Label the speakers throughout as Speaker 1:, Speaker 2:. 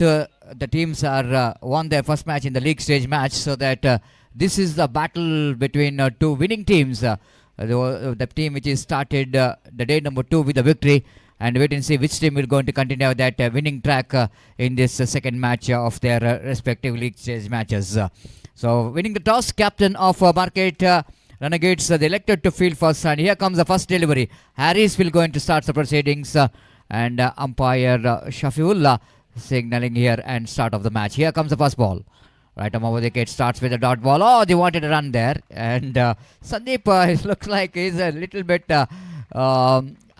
Speaker 1: the teams are won their first match in the league stage match, so that this is the battle between two winning teams. The team which is started the day number 2 with a victory, and wait and see which team will going to continue that winning track in this second match of their respective league stage matches. So winning the toss, captain of Market Renegades, they elected to field first, and here comes the first delivery. Harris will going to start the proceedings, and umpire Shafiullah signaling here and start of the match. Here comes the first ball. Right arm over the wicket, starts with a dot ball. Oh, they wanted a run there. And Sandeep, it looks like he's a little bit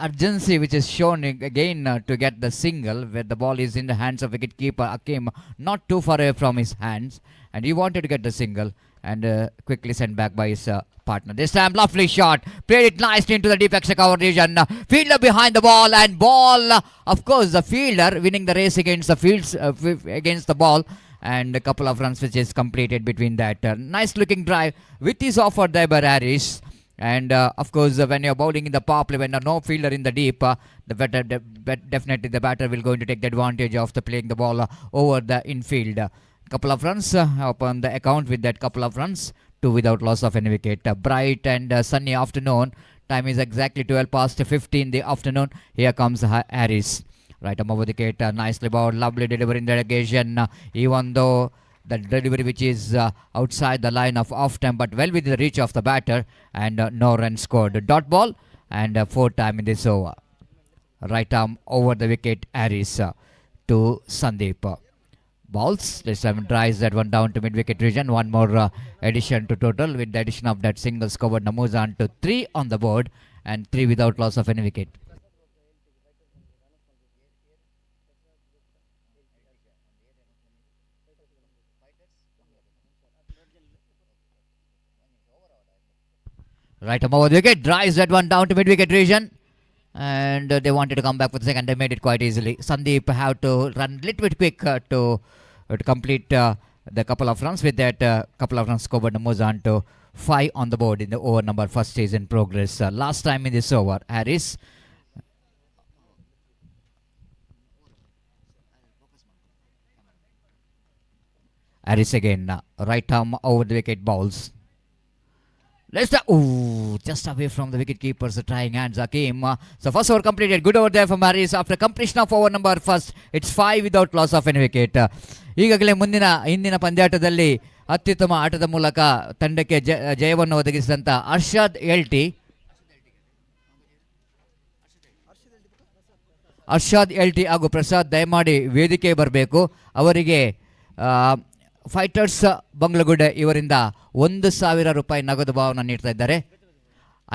Speaker 1: urgency which is shown again to get the single, where the ball is in the hands of wicketkeeper Akim, not too far away from his hands. And he wanted to get the single and quickly sent back by his partner. This time, lovely shot. Played it nicely into the deep extra cover region. Fielder behind the ball, and ball. Of course, the fielder winning the race against the fields against the ball. And a couple of runs which is completed between that. Nice looking drive with his offer there by Harris. And of course, when you're bowling in the power play, when there no fielder in the deep, definitely the batter will going to take the advantage of the playing the ball over the infield. Couple of runs upon the account with that couple of runs, 2 without loss of any wicket. Bright and sunny afternoon. Time is exactly 12 past 15 in the afternoon. Here comes Harris. Right arm over the wicket, nicely bowled, lovely delivery in that occasion, even though the delivery which is outside the line of off time, but well within the reach of the batter, and no run scored. Dot ball and 4 time in this over. Right arm over the wicket, Harris to Sandeep. Balls, this time drives that one down to mid-wicket region. One more addition to total, with the addition of that single covered moves on to 3 on the board, and 3 without loss of any wicket. Right arm over the wicket, drives that one down to mid-wicket region, and they wanted to come back for the second. They made it quite easily. Sandeep have to run a little bit quick to complete the couple of runs. With that couple of runs scored, moves on to 5 on the board in the over number first is in progress. Last time in this over, Harris. Harris again, right arm over the wicket, balls. Just away from the wicket keepers, trying hands Akim. So first over completed. Good over there from Harris. After completion of over number first, it's 5 without loss of any wicket. ಈಗಾಗಲೇ ಹಿಂದಿನ ಪಂದ್ಯಾಟದಲ್ಲಿ ಅತ್ಯುತ್ತಮ ಆಟದ ಮೂಲಕ ತಂಡಕ್ಕೆ ಜಯವನ್ನು ಒದಗಿಸಿದಂತ Arshad LT ಹಾಗೂ ಪ್ರಸಾದ್ ದಯಮಾಡಿ ವೇದಿಕೆ ಬರಬೇಕು. ಅವರಿಗೆ ಫೈಟರ್ಸ್ ಬಂಗ್ಲಗುಡ್ಡೆ ಇವರಿಂದ 1,000 ರೂಪಾಯಿ ನಗದು ಭಾವನ ನೀಡ್ತಾ ಇದ್ದಾರೆ.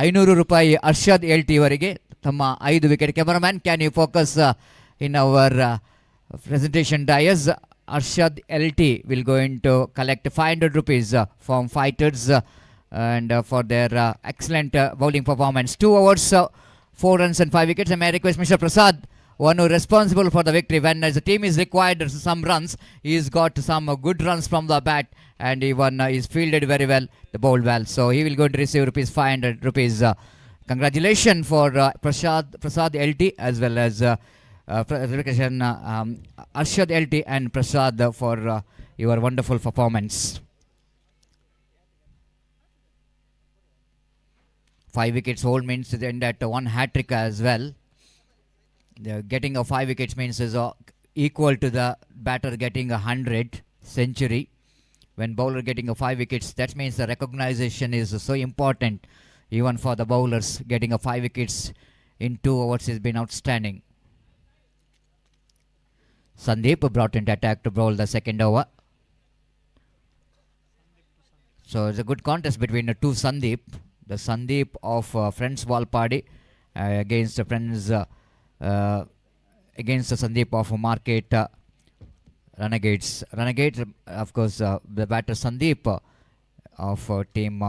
Speaker 1: 500 ರೂಪಾಯಿ ಅರ್ಷದ್ ಎಲ್ಟಿ ಇವರಿಗೆ ತಮ್ಮ 5 wicket. Cameraman, can you focus in our presentation dais? Arshad LT will going to collect 500 rupees from fighters and for their excellent bowling performance. 2 overs, 4 runs and 5 wickets. And may I request Mr. Prasad, one who is responsible for the victory, when the team is required some runs, he's got some good runs from the bat, and even he's fielded very well, the bowled well. So he will go to receive 500 rupees. Congratulations for Prasad LT as well as Arshad LT and Prasad for your wonderful performance. 5 wickets hold means in that one hat-trick as well. Getting a 5 wickets means is equal to the batter getting 100 century. When bowler getting a 5 wickets, that means the recognition is so important. Even for the bowlers, getting a 5 wickets in 2 overs has been outstanding. Sandeep brought into attack to bowl the second over. So it's a good contest between the two Sandeep. The Sandeep of Friends Valpady against the Friends against the Sandeep of Market Ranagades. Renegades, of course, the batter Sandeep of team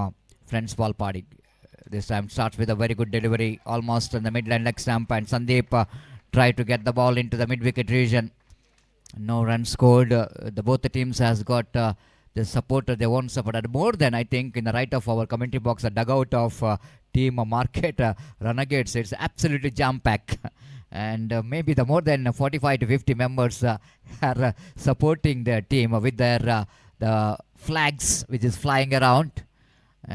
Speaker 1: Friends Valpady. This time starts with a very good delivery, almost on the mid-line leg stump, and Sandeep tried to get the ball into the mid-wicket region. No run scored. Both the teams has got the support, their own support, and more than I think in the right of our commentary box, a dugout of team Market Renegades. It's absolutely jam-packed. and maybe the more than 45 to 50 members are supporting their team with their the flags which is flying around,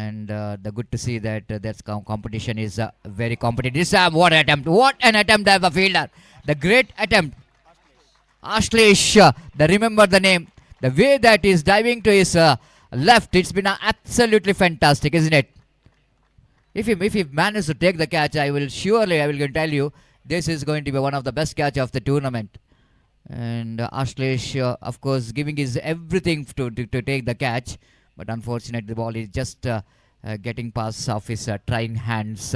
Speaker 1: and the good to see that that competition is very competitive. This time, what an attempt by the fielder, the great attempt, Ashlesh, remember the name, the way that is diving to his left, it's been absolutely fantastic, isn't it? If he manages to take the catch, I will tell you, this is going to be one of the best catch of the tournament. And Ashlesh, of course, giving his everything to take the catch, but unfortunately the ball is just getting past off his trying hands.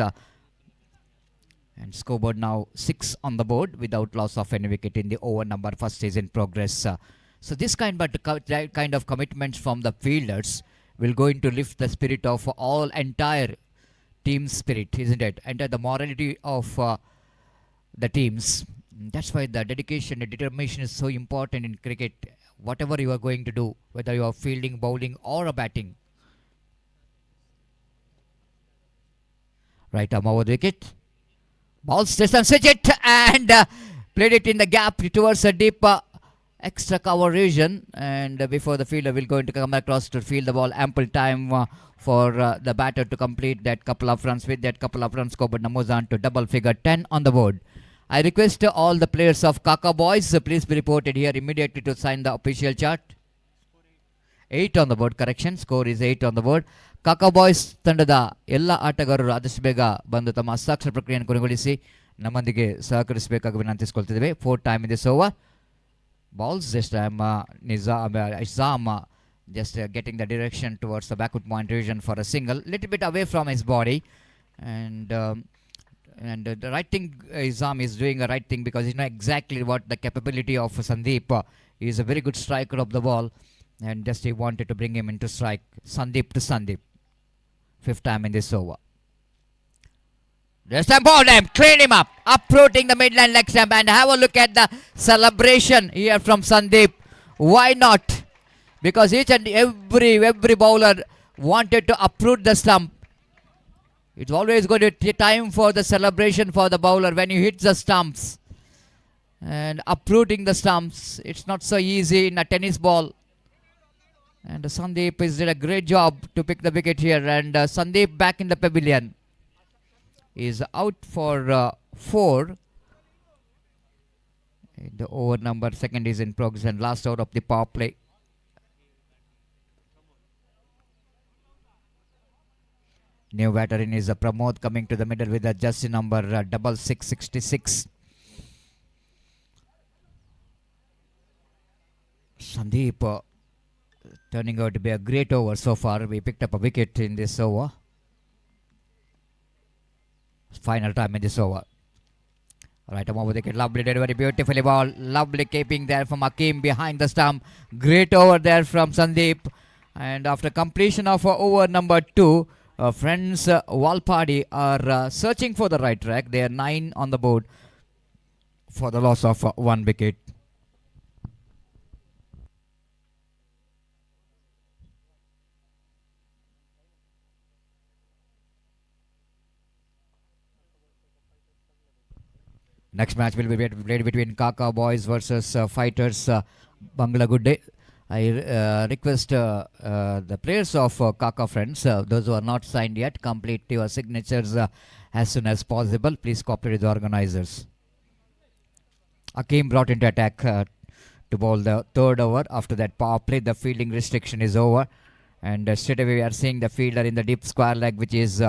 Speaker 1: And scoreboard now 6 on the board without loss of any wicket in the over number first is in progress. So this kind of commitments from the fielders will going to lift the spirit of all entire team spirit, isn't it? And the morality of the teams. That's why the dedication and determination is so important in cricket. Whatever you are going to do, whether you are fielding, bowling or batting. Right arm over the wicket. Ball stays and switch it, and played it in the gap towards a deep extra cover region, and before the fielder will going to come across to field the ball, ample time for the batter to complete that couple of runs. With that couple of runs, scoreboard numbers on to double figure 10 on the board. I request all the players of Kaka boys, please be reported here immediately to sign the official chart. 8 on the board, correction, score is 8 on the board. Kaka boys ತಂಡದ ಎಲ್ಲ ಆಟಗಾರರು ಆದಷ್ಟು ಬೇಗ ಬಂದು ತಮ್ಮ ಹಸ್ತಾಕ್ಷರ ಪ್ರಕ್ರಿಯೆಯನ್ನು ಕೊನೆಗೊಳಿಸಿ ನಮ್ಮೊಂದಿಗೆ ಸಹಕರಿಸಬೇಕಾಗಿ ವಿನಂತಿಸಿಕೊಳ್ತಿದ್ದೇವೆ. 4 time in this over. Balls this time, Nizam just getting the direction towards the backward point region for a single, little bit away from his body, and the right thing, Nizam is doing a right thing because he knows exactly what the capability of Sandeep. He is a very good striker of the ball, and just he wanted to bring him into strike. Sandeep to Sandeep. 5th time in this over. This time ball him, clean him up, uprooting the midline leg stump, and have a look at the celebration here from Sandeep. Why not? Because each and every bowler wanted to uproot the stump. It's always going to take time for the celebration for the bowler when you hit the stumps. And uprooting the stumps, it's not so easy in a tennis ball. And Sandeep has did a great job to pick the wicket here, and Sandeep back in the pavilion. Is out for 4. The over number second is in progress, and last out of the power play. New batter in is Pramod coming to the middle with a jersey number 6666. Sandeep turning out to be a great over so far. We picked up a wicket in this over. Final time in this over. Right over the wicket. Lovely delivery. Beautifully ball. Lovely keeping there from Hakim behind the stump. Great over there from Sandeep. And after completion of over number 2, friends Valpady are searching for the right track. They are 9 on the board for the loss of 1 wicket. Next match will be played between Kaka boys versus fighters Bangla Good Day. I request the players of Kaka friends, those who are not signed yet, complete your signatures as soon as possible. Please cooperate with the organizers. Akeem brought into attack to bowl the 3rd over. After that power play, the fielding restriction is over, and straight away we are seeing the fielder in the deep square leg, which is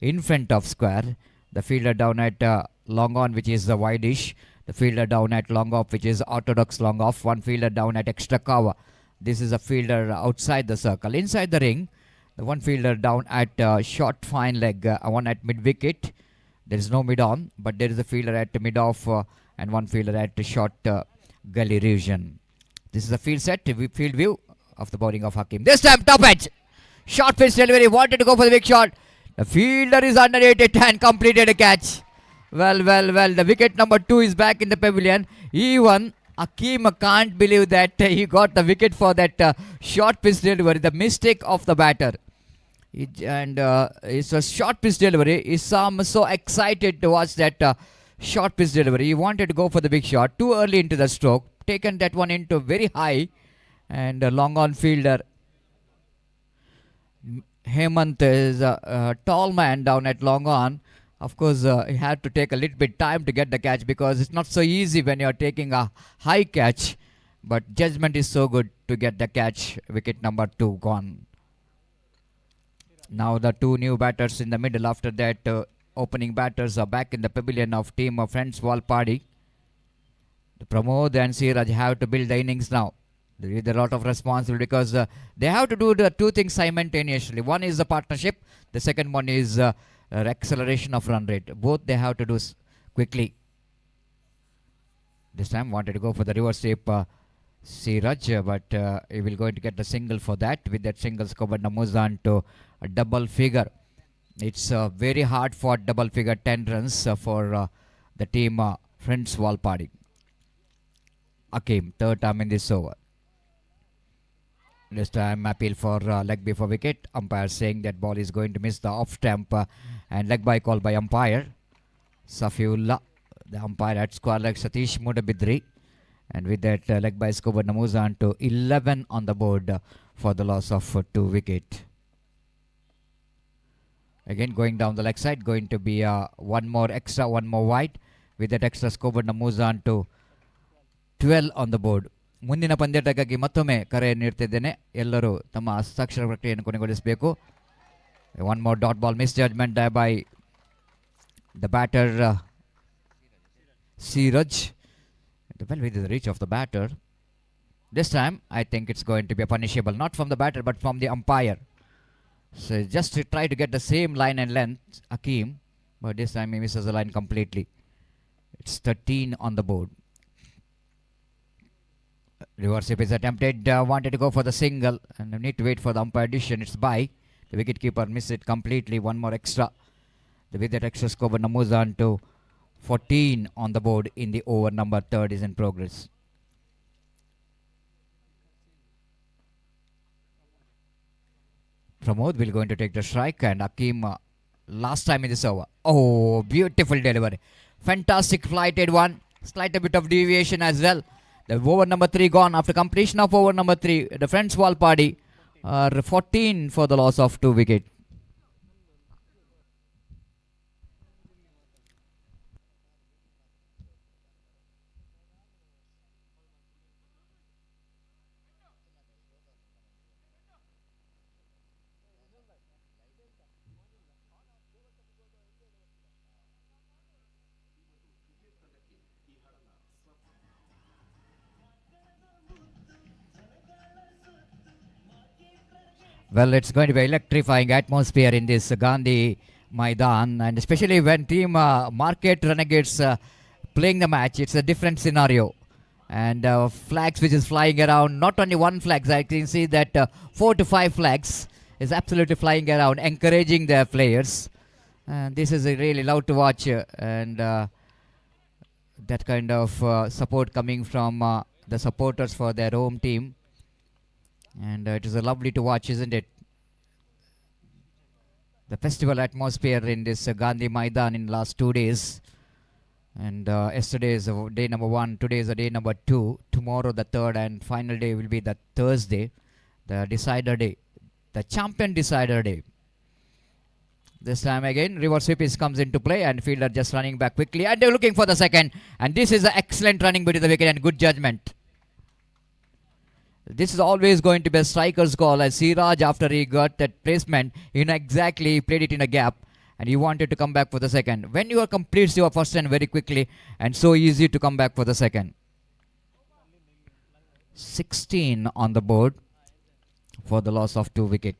Speaker 1: in front of square. The fielder down at long on, which is the wide-ish. The fielder down at long off, which is orthodox long off. One fielder down at extra cover. This is a fielder outside the circle. Inside the ring, the one fielder down at short fine leg, one at mid wicket. There is no mid on, but there is a fielder at mid off and one fielder at short gully region. This is a field set, field view of the bowling of Hakim. This time top edge. Short pitch delivery. Wanted to go for the big shot. The fielder is underneath it and completed a catch. Well. The wicket number 2 is back in the pavilion. Even Hakim can't believe that he got the wicket for that short pitch delivery. The mistake of the batter. It's a short pitch delivery. Isam so excited to watch that short pitch delivery. He wanted to go for the big shot. Too early into the stroke. Taken that one into very high. And long on fielder Hemant is a tall man down at long on. Of course, he had to take a little bit time to get the catch because it's not so easy when you're taking a high catch. But judgment is so good to get the catch. Wicket number 2 gone. Now the two new batters in the middle. After that, opening batters are back in the pavilion of team of friends Valpady. Pramod and Siraj have to build the innings now. There is a lot of responsibility because they have to do the two things simultaneously. One is the partnership. The second one is acceleration of run rate. Both they have to do quickly. This time wanted to go for the reverse sweep Siraj, but he will going to get the single for that. With that single, Skobanda moves on to a double figure. It's very hard for double figure 10 runs for the team friends Valpady. Akim, third time in this over. This time appeal for leg before wicket. Umpire saying that ball is going to miss the off stump and leg by call by umpire. Safiullah, the umpire at square leg Satish Mudabidri. And with that leg by Skobanda moves on to 11 on the board for the loss of 2 wicket. Again going down the leg side, going to be one more extra, one more wide. With that extra, Skobanda moves on to 12 on the board. ಮುಂದಿನ ಪಂದ್ಯಾಟಕ್ಕಾಗಿ ಮತ್ತೊಮ್ಮೆ ಕರೆ ನೀಡ್ತಿದ್ದೇನೆ. ಎಲ್ಲರೂ ತಮ್ಮ ಹಸ್ತಾಕ್ಷರ ಪ್ರಕ್ರಿಯೆಯನ್ನು ಕೊನೆಗೊಳಿಸಬೇಕು. One more dot ball misjudgment there by the batter Siraj. Well within the reach of the batter. This time I think it's going to be a punishable, not from the batter but from the umpire. So just to try to get the same line and length, Akeem, but this time he misses the line completely. It's 13 on the board. Reverse sweep is attempted. Wanted to go for the single and need to wait for the umpire decision. It's by. The wicket keeper missed it completely. One more extra. With that extra score, moves on to 14 on the board in the over. Number 3 is in progress. Pramod will going to take the strike and Akeem last time in this over. Oh, beautiful delivery. Fantastic flighted one. Slight a bit of deviation as well. The over number 3 gone after completion of over number 3. The friends Valpady are 14 for the loss of 2 wicket. Well, it's going to be electrifying atmosphere in this Gandhi Maidan, and especially when team Market Renegades playing the match, it's a different scenario. And flags which is flying around, not only one flag, I can see that 4 to 5 flags is absolutely flying around, encouraging their players. And this is really loud to watch, and that kind of support coming from the supporters for their home team. And it is lovely to watch, isn't it? The festival atmosphere in this Gandhi Maidan in the last 2 days. And yesterday is day number 1, today is day number 2. Tomorrow the third and final day will be the Thursday, the decider day, the champion decider day. This time again, reverse sweep comes into play and fielder just running back quickly and they're looking for the second. And this is an excellent running between the wicket and good judgment. This is always going to be a striker's call, as Siraj, after he got that placement, exactly played it in a gap and he wanted to come back for the second. When you completes your first run very quickly and so easy to come back for the second. 16 on the board for the loss of 2 wicket.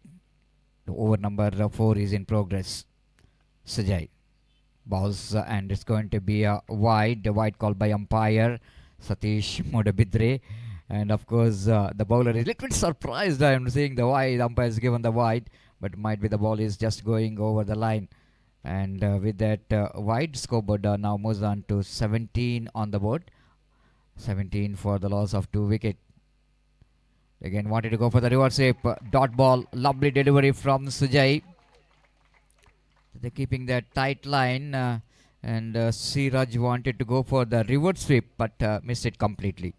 Speaker 1: The over number 4 is in progress. Sajai balls and it's going to be a wide call by umpire Satish Mudabidre. And of course, the bowler is a little bit surprised. I am seeing the wide. Umpire has given the wide, but might be the ball is just going over the line. And with that wide, scoreboard now moves on to 17 on the board. 17 for the loss of 2 wicket. Again, wanted to go for the reverse sweep. Dot ball. Lovely delivery from Sujay. They're keeping that tight line. And Siraj wanted to go for the reverse sweep but missed it completely.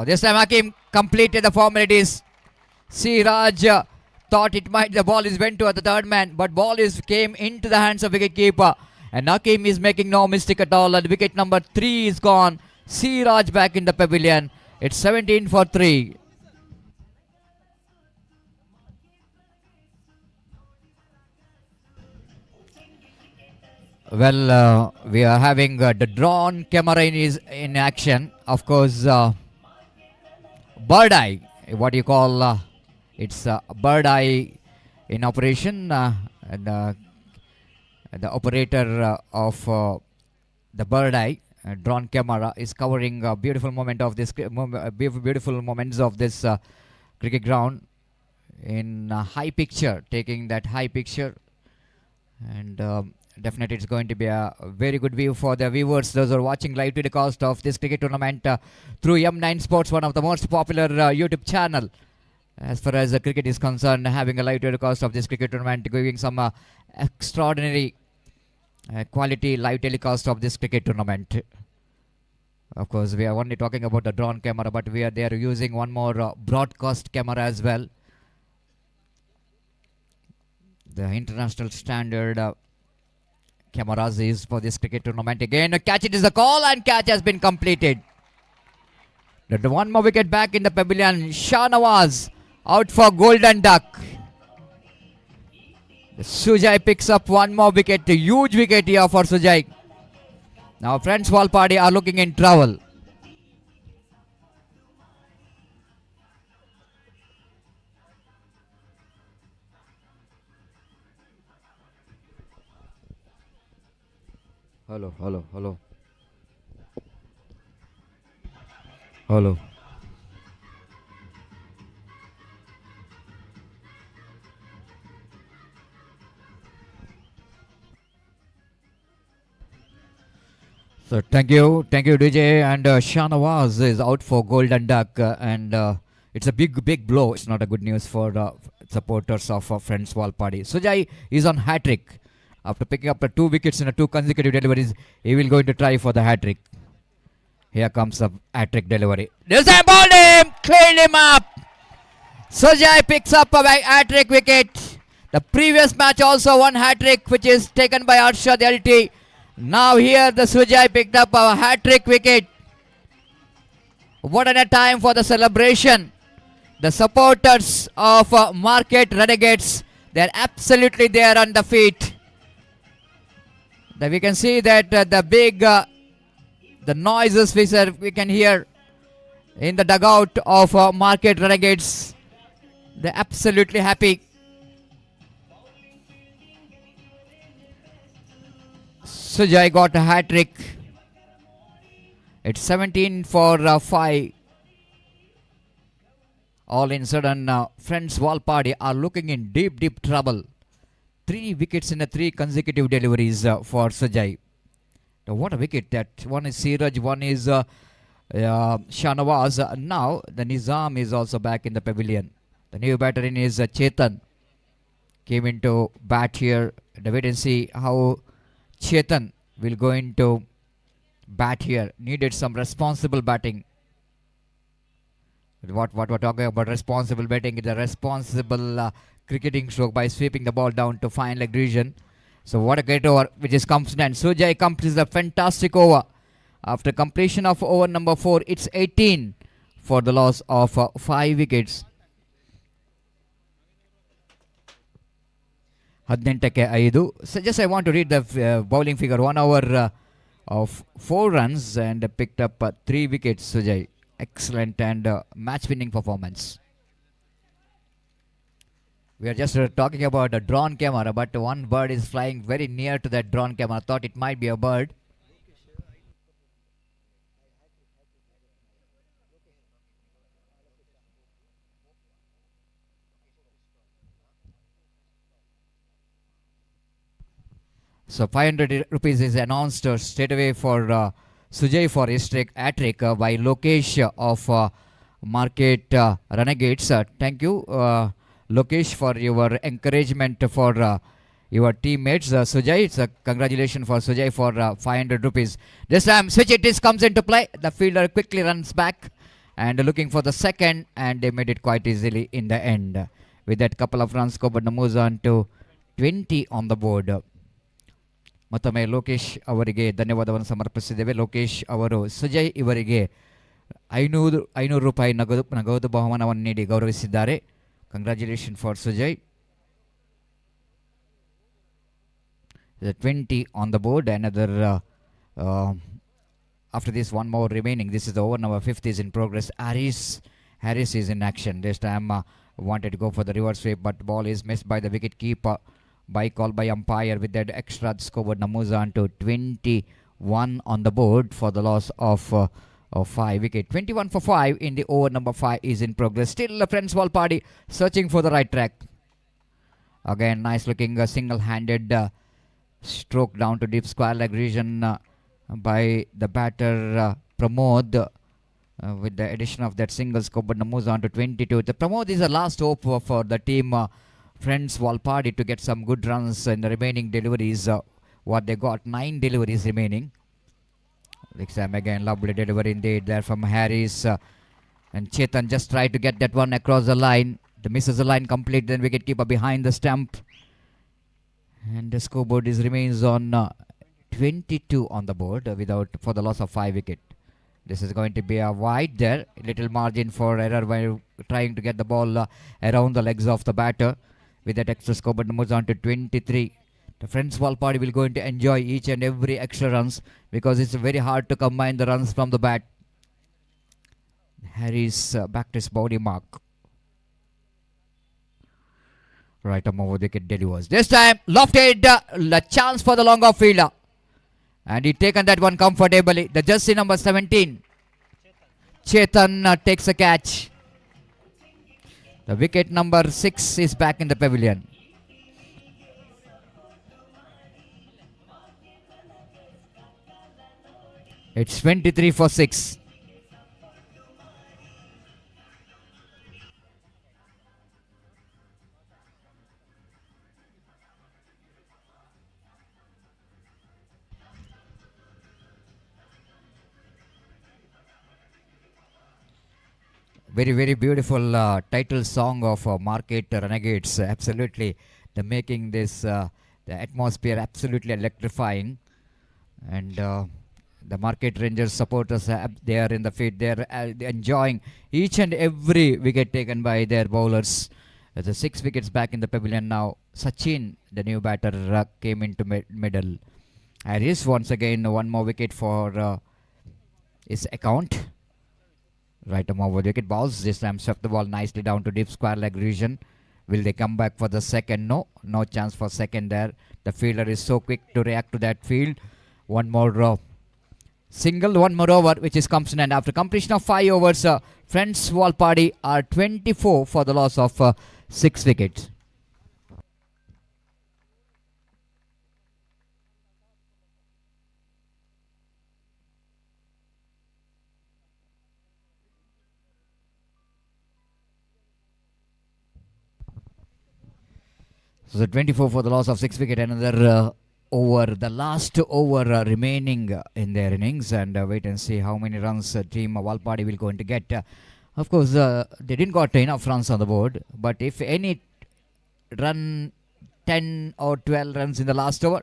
Speaker 1: This time Hakim completed the formalities. Siraj thought it might the ball is went to the third man, but ball is came into the hands of wicketkeeper. And Hakim is making no mistake at all. And wicket number 3 is gone. Siraj back in the pavilion. It's 17 for 3. Well, we are having the drone camera in action. Of course, bird eye, what you call it's bird eye in operation. And, the operator of the bird eye drone camera is covering a beautiful moment of this beautiful moments of this cricket ground in high picture, taking that high picture. And definitely it's going to be a very good view for the viewers, those who are watching live telecast of this cricket tournament through M9 Sports, one of the most popular YouTube channel as far as cricket is concerned, having a live telecast of this cricket tournament, giving some extraordinary quality live telecast of this cricket tournament. Of course, we are only talking about the drone camera, but they are using one more broadcast camera as well. The international standard cameras is for this cricket tournament. Again, a catch, it is a call, and catch has been completed. The one more wicket back in the pavilion. Shahnawaz out for golden duck. Sujay picks up one more wicket. A huge wicket here for Sujay. Now friends Valpady are looking in trouble. Hello. So thank you DJ. And Shahnawaz is out for golden duck, and it's a big blow. It's not a good news for supporters of friends Valpady. Sujay is on hat-trick. After picking up the 2 wickets in 2 consecutive deliveries, he will going to try for the hat-trick. Here comes the hat-trick delivery. This time bowled him, cleaned him up. Sujay picks up a hat-trick wicket. The previous match also one hat-trick, which is taken by Arshad LT. Now here the Sujay picked up a hat-trick wicket. What a time for the celebration. The supporters of Market Renegades, they are absolutely there on the feet. We can see that the noises we can hear in the dugout of Market Renegades. They're absolutely happy. Sujay got a hat-trick. It's 17 for 5. All in sudden, friends Valpady are looking in deep trouble. 3 wickets in 3 consecutive deliveries for Sujay. Now, what a wicket that. One is Siraj, one is Shahnawaz. Now the Nizam is also back in the pavilion. The new batter in is Chetan. Came into bat here. Wait and see how Chetan will go into bat here. Needed some responsible batting. What we're talking about responsible batting is a responsible cricketing stroke by sweeping the ball down to fine leg region. So what a great over which is comes and Sujay completes a fantastic over. After completion of over number 4, it's 18 for the loss of 5 wickets. 18-5. So just I want to read the bowling figure. 1 over of 4 runs and picked up 3 wickets. Sujay, excellent and match-winning performance. We are just talking about a drone camera, but one bird is flying very near to that drone camera. Thought it might be a bird. So 500 rupees is announced straight away for Sujay for his hat-trick by Lokesh of Market Renegades. Thank you, Lokesh, for your encouragement for your teammates. Sujay, it's a congratulations for Sujay for 500 rupees. This time, switch it is comes into play. The fielder quickly runs back and looking for the second, and they made it quite easily in the end. With that couple of runs, Kobat moves on to 20 on the board. ಮತ್ತೊಮ್ಮೆ ಲೋಕೇಶ್ ಅವರಿಗೆ ಧನ್ಯವಾದವನ್ನು ಸಮರ್ಪಿಸಿದ್ದೇವೆ. ಲೋಕೇಶ್ ಅವರು ಸುಜಯ್ ಇವರಿಗೆ 500 ರೂಪಾಯಿ ನಗದು ಬಹುಮಾನವನ್ನು ನೀಡಿ ಗೌರವಿಸಿದ್ದಾರೆ. Congratulation for Sujay. 20 on the board. Another after this, one more remaining. This is the over number 5th is in progress. Harris is in action. This time wanted to go for the reverse sweep, but ball is missed by the wicket keeper. By call by umpire. With that extra score, moves on to 21 on the board for the loss of 5 wicket. 21 for 5 in the over number 5 is in progress. Still friends Valpady searching for the right track. Again, nice looking single-handed stroke down to deep square leg region by the batter Pramod. With the addition of that single score, but moves on to 22. The Pramod is the last hope for the team. Friends Valpady to get some good runs in the remaining deliveries. What they got, 9 deliveries remaining. Next time again, lovely delivery indeed there from Harris. And Chetan just tried to get that one across the line. The misses the line complete, then wicket keeper behind the stump. And the scoreboard remains on 22 on the board for the loss of 5 wicket. This is going to be a wide there. Little margin for error while trying to get the ball around the legs of the batter. With that extra score, but moves on to 23. The friends Valpady will going to enjoy each and every extra runs because it's very hard to combine the runs from the bat. Harris back to his body mark. Right arm over the wicket delivers. This time lofted the chance for the long off fielder. And he taken that one comfortably. The jersey number 17. Chetan takes a catch. The wicket number 6 is back in the pavilion. It's 23 for 6. Very, very beautiful title song of Market Renegades. Absolutely. They're making this, the atmosphere absolutely electrifying. And the Market Rangers supporters, they are in the field. They're enjoying each and every wicket taken by their bowlers. The 6 wickets back in the pavilion now. Sachin, the new batter, came into middle. Harris once again, one more wicket for his account. Right arm over the wicket balls. This time swept the ball nicely down to deep square leg region. Will they come back for the second? No. No chance for second there. The fielder is so quick to react to that field. One more single, one more over, which is comes in. And after completion of 5 overs, friends Valpady are 24 for the loss of 6 wickets. So 24 for the loss of 6 wicket. Another over, the last over remaining in their innings, and wait and see how many runs team Valpady will going to get. Of course, they didn't got enough runs on the board, but if any run 10 or 12 runs in the last over,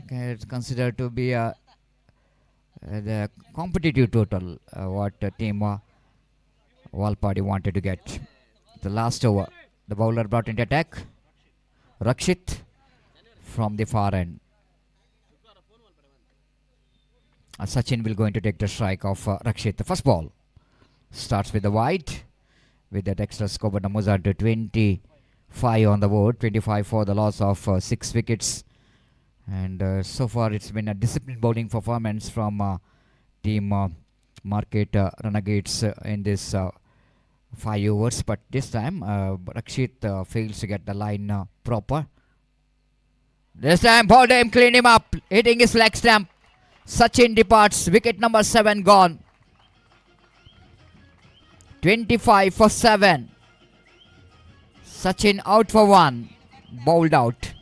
Speaker 1: it's considered to be the competitive total what team Valpady wanted to get. The last over, the bowler brought into attack. Rakshit from the far end. Sachin will going to take the strike of Rakshit. The first ball starts with the wide. With that extra score, but moves on to 25 on the board. 25 for the loss of 6 wickets. And so far it's been a disciplined bowling performance from team Market Renegades in this 5 overs, but this time Rakshit fails to get the line proper. This time ball him, clean him up, hitting his leg stump. Sachin departs, wicket number 7 gone. 25 for 7. Sachin out for one. Bowled out.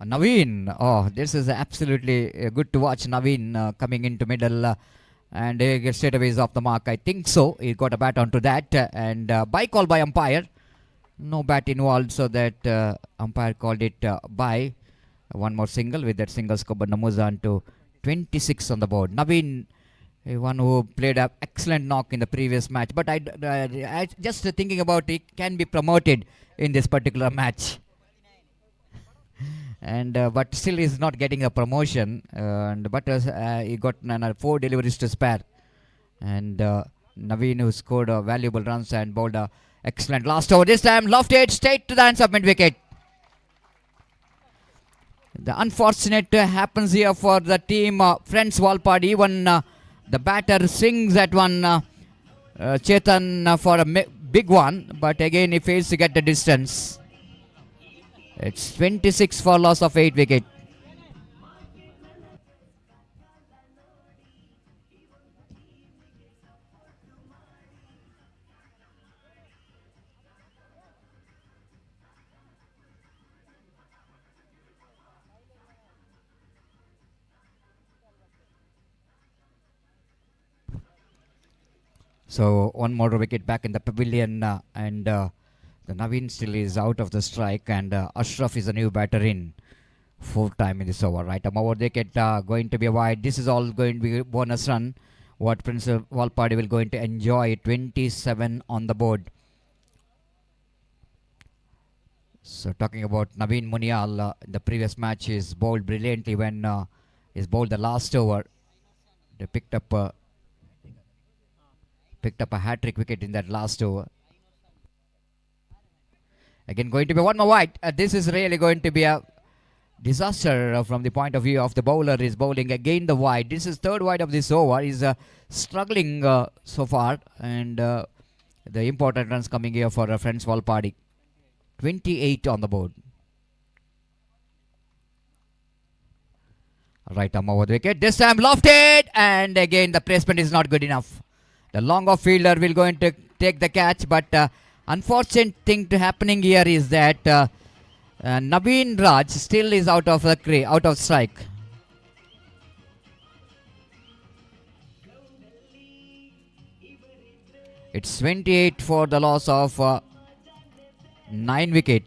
Speaker 1: Naveen, oh, this is absolutely good to watch. Naveen coming into middle and he gets straight away is off the mark. I think so. He got a bat onto that and by call by umpire. No bat involved, so that umpire called it by. One more single with that single score, but moves on to 26 on the board. Naveen, one who played an excellent knock in the previous match, but I just thinking about it, can be promoted in this particular match. And but still is not getting a promotion. But he got 4 deliveries to spare. And Naveen, who scored valuable runs and bowled a excellent last over. This time lofted straight to the hands of mid wicket. The unfortunate happens here for the team friends Valpady. Even the batter swings at one Chetan for a big one, but again he fails to get the distance. It's 26 for loss of 8 wicket. So one more wicket back in the pavilion and the Naveen still is out of the strike and Ashraf is a new batter in. 4th time in this over. Right, over wicket going to be a wide. This is all going to be a bonus run. What Prince Valpady will going to enjoy. 27 on the board. So talking about Naveen Munial, the previous match is bowled brilliantly when he's bowled the last over. They picked up a hat-trick wicket in that last over. Again going to be one more wide. This is really going to be a disaster from the point of view of the bowler. Is bowling again the wide. This is 3rd wide of this over. He's struggling so far, and the important runs coming here for friends Valpady. 28 on the board. Right arm over the wicket. This time lofted, and again the placement is not good enough. The long off fielder will going to take the catch, but unfortunate thing to happening here is that Naveen Raj still is out of strike. It's 28 for the loss of 9 wicket.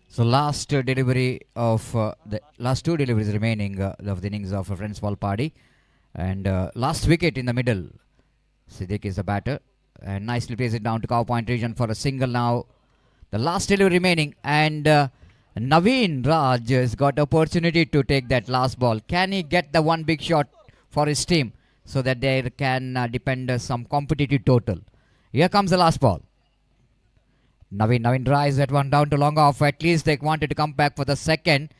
Speaker 1: So last delivery of the last 2 deliveries remaining of the innings of friends Valpady, and last wicket in the middle. Siddiq is the batter and nicely plays it down to cow point region for a single now. The last delivery remaining, and Naveen Raj has got opportunity to take that last ball. Can he get the one big shot for his team so that they can depend some competitive total? Here comes the last ball. Naveen drives that one down to long off. At least they wanted to come back for the second,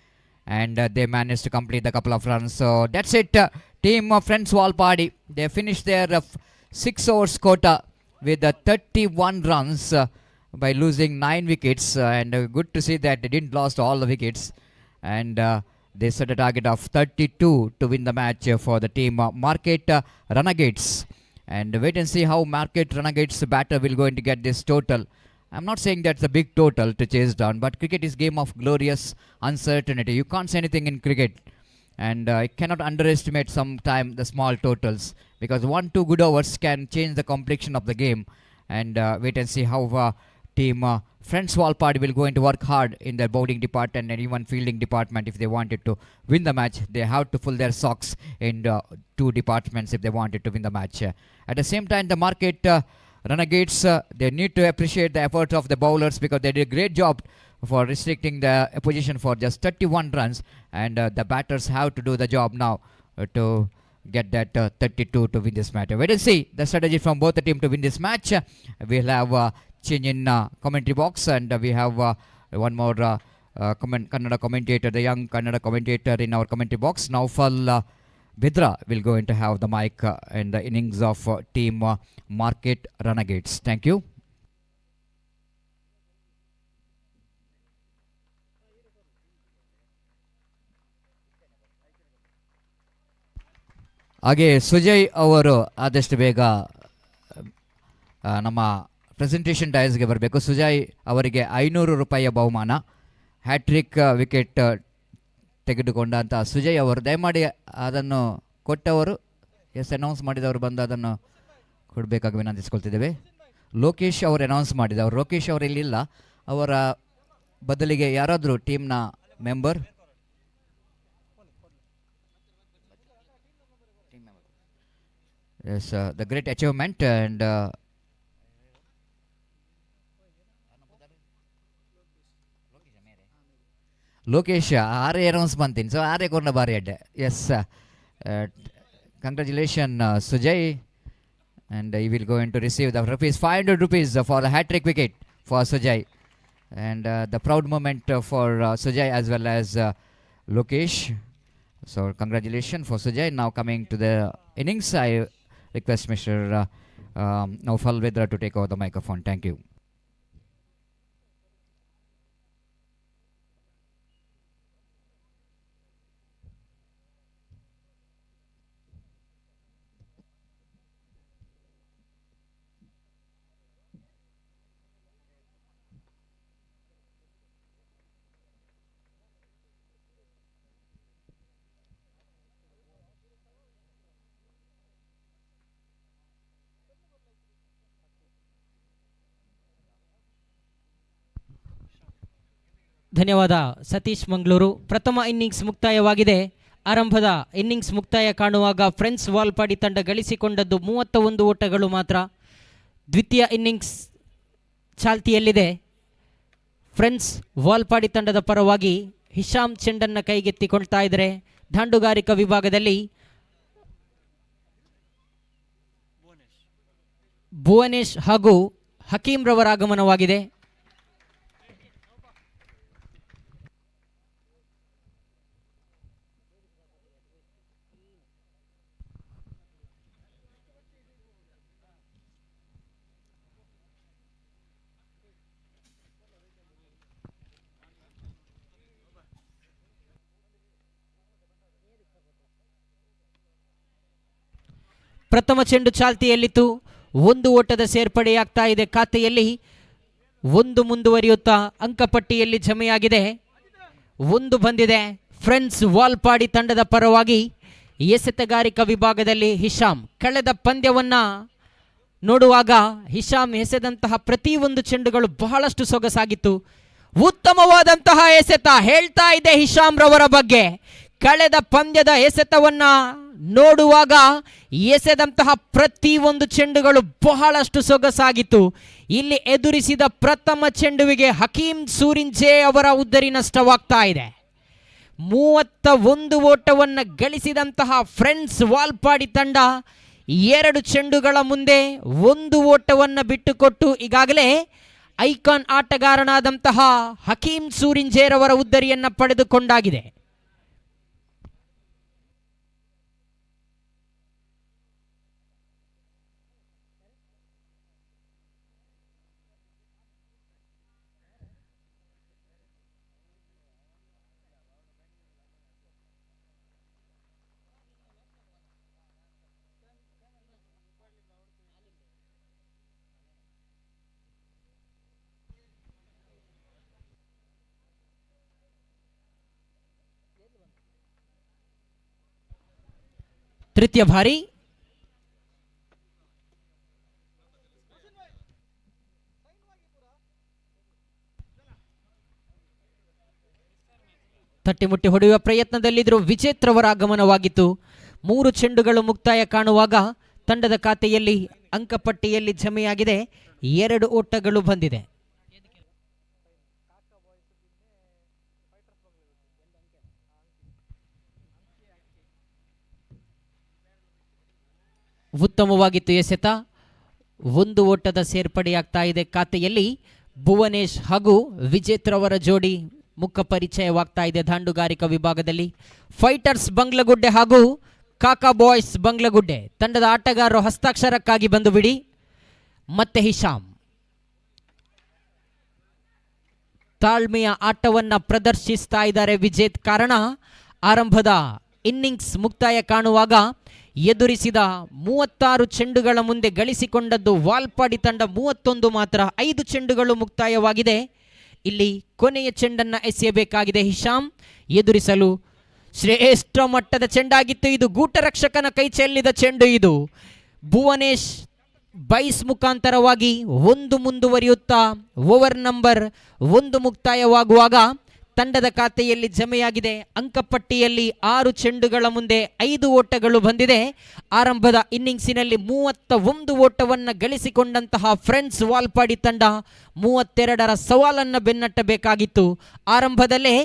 Speaker 1: and they managed to complete the couple of runs. So that's it. Team of friends Valpady, they finished their 6 overs quota with 31 runs by losing 9 wickets. And good to see that they didn't lose all the wickets. And they set a target of 32 to win the match for the team Market Renegades. And wait and see how Market Renegades batter will going to get this total. I'm not saying that's a big total to chase down, but cricket is game of glorious uncertainty. You can't say anything in cricket, and I cannot underestimate sometime the small totals, because 1-2 good overs can change the complexion of the game. And wait and see how team Friends Valpady will going to work hard in their bowling department and even fielding department. If they wanted to win the match, they have to fill their socks in two departments if they wanted to win the match. At the same time, the market Renegades, they need to appreciate the efforts of the bowlers, because they did a great job for restricting the opposition for just 31 runs, and the batters have to do the job now to get that 32 to win this match. Wait and see the strategy from both the team to win this match. We'll have change in commentary box, and we have one more Kannada commentator, the young Kannada commentator in our commentary box. Now for Bedra will going to have the mic in the innings of team Market Ranagades. Thank you. ಹಾಗೆ ಸುಜಯ್ ಅವರು ಆದಷ್ಟು ಬೇಗ ನಮ್ಮ presentation ಡಯಸ್ಗೆ ಬರಬೇಕು. ಸುಜಯ್ ಅವರಿಗೆ 500 ರೂಪಾಯಿಯ ಬಹುಮಾನ, hat trick wicket ತೆಗೆದುಕೊಂಡಂಥ Sujay ಅವರು ದಯಮಾಡಿ ಅದನ್ನು ಕೊಟ್ಟವರು ಅನೌನ್ಸ್ ಮಾಡಿದವರು ಬಂದು ಅದನ್ನು ಕೊಡಬೇಕಾಗಿ ವಿನಂತಿಸ್ಕೊಳ್ತಿದ್ದೇವೆ. ಲೋಕೇಶ್ ಅವರು ಅನೌನ್ಸ್ ಮಾಡಿದವರು, ಲೋಕೇಶ್ ಅವರು ಇಲ್ಲಿಲ್ಲ, ಅವರ ಬದಲಿಗೆ ಯಾರಾದರೂ ಟೀಮ್ನ member Yes, the great achievement, and Lokesh, are announcement in so are korna bari adde. Yes, congratulations, Sujay, and he will go into receive the rupees 500 rupees for the hat trick wicket for Sujay, and the proud moment for Sujay as well as Lokesh. So congratulations for Sujay. Now coming to the innings, I request Mr. Naufal Bedra to take over the microphone. Thank you.
Speaker 2: ಧನ್ಯವಾದ ಸತೀಶ್ ಮಂಗಳೂರು. ಪ್ರಥಮ innings ಮುಕ್ತಾಯವಾಗಿದೆ. ಆರಂಭದ innings ಮುಕ್ತಾಯ ಕಾಣುವಾಗ friends Valpadi ತಂಡ ಗಳಿಸಿಕೊಂಡದ್ದು 31 ಓಟಗಳು ಮಾತ್ರ. ದ್ವಿತೀಯ innings ಚಾಲ್ತಿಯಲ್ಲಿದೆ. Friends Valpadi ತಂಡದ ಪರವಾಗಿ ಹಿಶಾಮ್ ಚೆಂಡನ್ನು ಕೈಗೆತ್ತಿಕೊಳ್ತಾ ಇದ್ದಾರೆ. ದಾಂಡುಗಾರಿಕಾ ವಿಭಾಗದಲ್ಲಿ ಭುವನೇಶ್ ಹಾಗೂ ಹಕೀಂ ರವರ ಆಗಮನವಾಗಿದೆ. ಪ್ರಥಮ ಚೆಂಡು ಚಾಲ್ತಿಯಲ್ಲಿತ್ತು. 1 ಓಟದ ಸೇರ್ಪಡೆಯಾಗ್ತಾ ಇದೆ ಖಾತೆಯಲ್ಲಿ. 1 ಮುಂದುವರಿಯುತ್ತಾ ಅಂಕಪಟ್ಟಿಯಲ್ಲಿ ಜಮೆಯಾಗಿದೆ. 1 ಬಂದಿದೆ ಫ್ರೆಂಡ್ಸ್ ವಾಲ್ಪಾಡಿ ತಂಡದ ಪರವಾಗಿ. ಎಸೆತಗಾರಿಕಾ ವಿಭಾಗದಲ್ಲಿ ಹಿಶಾಮ್ ಕಳೆದ ಪಂದ್ಯವನ್ನ ನೋಡುವಾಗ ಹಿಶಾಮ್ ಎಸೆದಂತಹ ಪ್ರತಿಯೊಂದು ಚೆಂಡುಗಳು ಬಹಳಷ್ಟು ಸೊಗಸಾಗಿತ್ತು. ಉತ್ತಮವಾದಂತಹ ಎಸೆತ ಹೇಳ್ತಾ ಇದೆ ಹಿಶಾಮ್ ರವರ ಬಗ್ಗೆ. ಕಳೆದ ಪಂದ್ಯದ ಎಸೆತವನ್ನ ನೋಡುವಾಗ ಎಸೆದಂತಹ ಪ್ರತಿಯೊಂದು ಚೆಂಡುಗಳು ಬಹಳಷ್ಟು ಸೊಗಸಾಗಿತ್ತು. ಇಲ್ಲಿ ಎದುರಿಸಿದ ಪ್ರಥಮ ಚೆಂಡುವಿಗೆ ಹಕೀಂ ಸೂರಿಂಜೆ ಅವರ ಉದ್ದರಿ ನಷ್ಟವಾಗ್ತಾ ಇದೆ. 31 ಓಟವನ್ನು ಗಳಿಸಿದಂತಹ ಫ್ರೆಂಡ್ಸ್ ವಾಲ್ಪಾಡಿ ತಂಡ 2 ಚೆಂಡುಗಳ ಮುಂದೆ 1 ಓಟವನ್ನು ಬಿಟ್ಟುಕೊಟ್ಟು ಈಗಾಗಲೇ ಐಕಾನ್ ಆಟಗಾರನಾದಂತಹ ಹಕೀಂ ಸೂರಿಂಜೇರವರ ಉದ್ದರಿಯನ್ನು ಪಡೆದುಕೊಂಡಾಗಿದೆ. ತೃತೀಯ ಬಾರಿ ತಟ್ಟಿಮುಟ್ಟಿ ಹೊಡೆಯುವ ಪ್ರಯತ್ನದಲ್ಲಿದ್ದರೂ ವಿಜೇತ್ರವರ ಆಗಮನವಾಗಿತ್ತು. 3 ಚೆಂಡುಗಳು ಮುಕ್ತಾಯ ಕಾಣುವಾಗ ತಂಡದ ಖಾತೆಯಲ್ಲಿ ಅಂಕಪಟ್ಟಿಯಲ್ಲಿ ಜಮೆಯಾಗಿದೆ 2 ಓಟಗಳು ಬಂದಿದೆ. ಉತ್ತಮವಾಗಿತ್ತು ಎಸೆತ. 1 ಓಟದ ಸೇರ್ಪಡೆಯಾಗ್ತಾ ಇದೆ ಖಾತೆಯಲ್ಲಿ. ಭುವನೇಶ್ ಹಾಗೂ ವಿಜೇತ್ರವರ ಜೋಡಿ ಮುಖ ಪರಿಚಯವಾಗ್ತಾ ಇದೆ ದಾಂಡುಗಾರಿಕಾ ವಿಭಾಗದಲ್ಲಿ. ಫೈಟರ್ಸ್ ಬಂಗ್ಲಗುಡ್ಡೆ ಹಾಗೂ ಕಾಕಾ ಬಾಯ್ಸ್ ಬಂಗ್ಲಗುಡ್ಡೆ ತಂಡದ ಆಟಗಾರರು ಹಸ್ತಾಕ್ಷರಕ್ಕಾಗಿ ಬಂದು ಬಿಡಿ. ಮತ್ತೆ ಹಿಶಾಮ್ ತಾಳ್ಮೆಯ ಆಟವನ್ನ ಪ್ರದರ್ಶಿಸ್ತಾ ಇದ್ದಾರೆ ವಿಜೇತ್. ಕಾರಣ ಆರಂಭದ ಇನ್ನಿಂಗ್ಸ್ ಮುಕ್ತಾಯ ಕಾಣುವಾಗ ಎದುರಿಸಿದ 36 ಚೆಂಡುಗಳ ಮುಂದೆ ಗಳಿಸಿಕೊಂಡದ್ದು ವಾಲ್ಪಾಡಿ ತಂಡ 31 ಮಾತ್ರ. 5 ಚೆಂಡುಗಳು ಮುಕ್ತಾಯವಾಗಿದೆ. ಇಲ್ಲಿ ಕೊನೆಯ ಚೆಂಡನ್ನ ಎಸೆಯಬೇಕಾಗಿದೆ ಹಿಶಾಮ್. ಎದುರಿಸಲು ಶ್ರೇಷ್ಠ ಮಟ್ಟದ ಚೆಂಡಾಗಿತ್ತು ಇದು. ಗೂಟರಕ್ಷಕನ ಕೈ ಚೆಲ್ಲಿದ ಚೆಂಡು ಇದು. ಭುವನೇಶ್ ಬೈಸ್ ಮುಖಾಂತರವಾಗಿ 1 ಮುಂದುವರಿಯುತ್ತಾ ಓವರ್ ನಂಬರ್ 1 ಮುಕ್ತಾಯವಾಗುವಾಗ ತಂಡದ ಖಾತೆಯಲ್ಲಿ ಜಮೆಯಾಗಿದೆ ಅಂಕಪಟ್ಟಿಯಲ್ಲಿ 6 ಚೆಂಡುಗಳ ಮುಂದೆ 5 ಓಟಗಳು ಬಂದಿದೆ. ಆರಂಭದ ಇನ್ನಿಂಗ್ಸಿನಲ್ಲಿ 31 ಓಟವನ್ನು ಗಳಿಸಿಕೊಂಡಂತಹ ಫ್ರೆಂಡ್ಸ್ ವಾಲ್ಪಾಡಿ ತಂಡ 32ರ ಸವಾಲನ್ನು ಬೆನ್ನಟ್ಟಬೇಕಾಗಿತ್ತು. ಆರಂಭದಲ್ಲೇ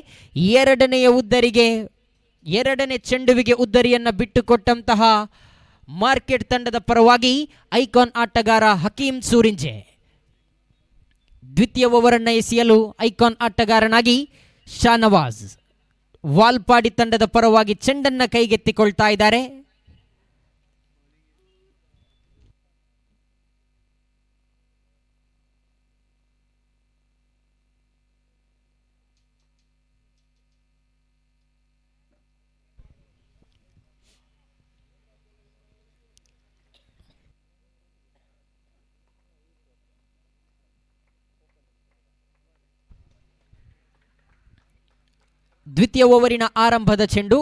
Speaker 2: ಎರಡನೇ ಚೆಂಡುವಿಗೆ ಉದ್ದರಿಯನ್ನು ಬಿಟ್ಟುಕೊಟ್ಟಂತಹ ಮಾರ್ಕೆಟ್ ತಂಡದ ಪರವಾಗಿ ಐಕಾನ್ ಆಟಗಾರ ಹಕೀಂ ಸೂರಿಂಜೆ. ದ್ವಿತೀಯ ಓವರನ್ನು ಎಸೆಯಲು ಐಕಾನ್ ಆಟಗಾರನಾಗಿ ಶಾನವಾಜ್ ವಾಲ್ಪಾಡಿ ತಂಡದ ಪರವಾಗಿ ಚೆಂಡನ್ನು ಕೈಗೆತ್ತಿಕೊಳ್ತಾ ಇದ್ದಾರೆ. ದ್ವಿತೀಯ ಓವರಿನ ಆರಂಭದ ಚೆಂಡು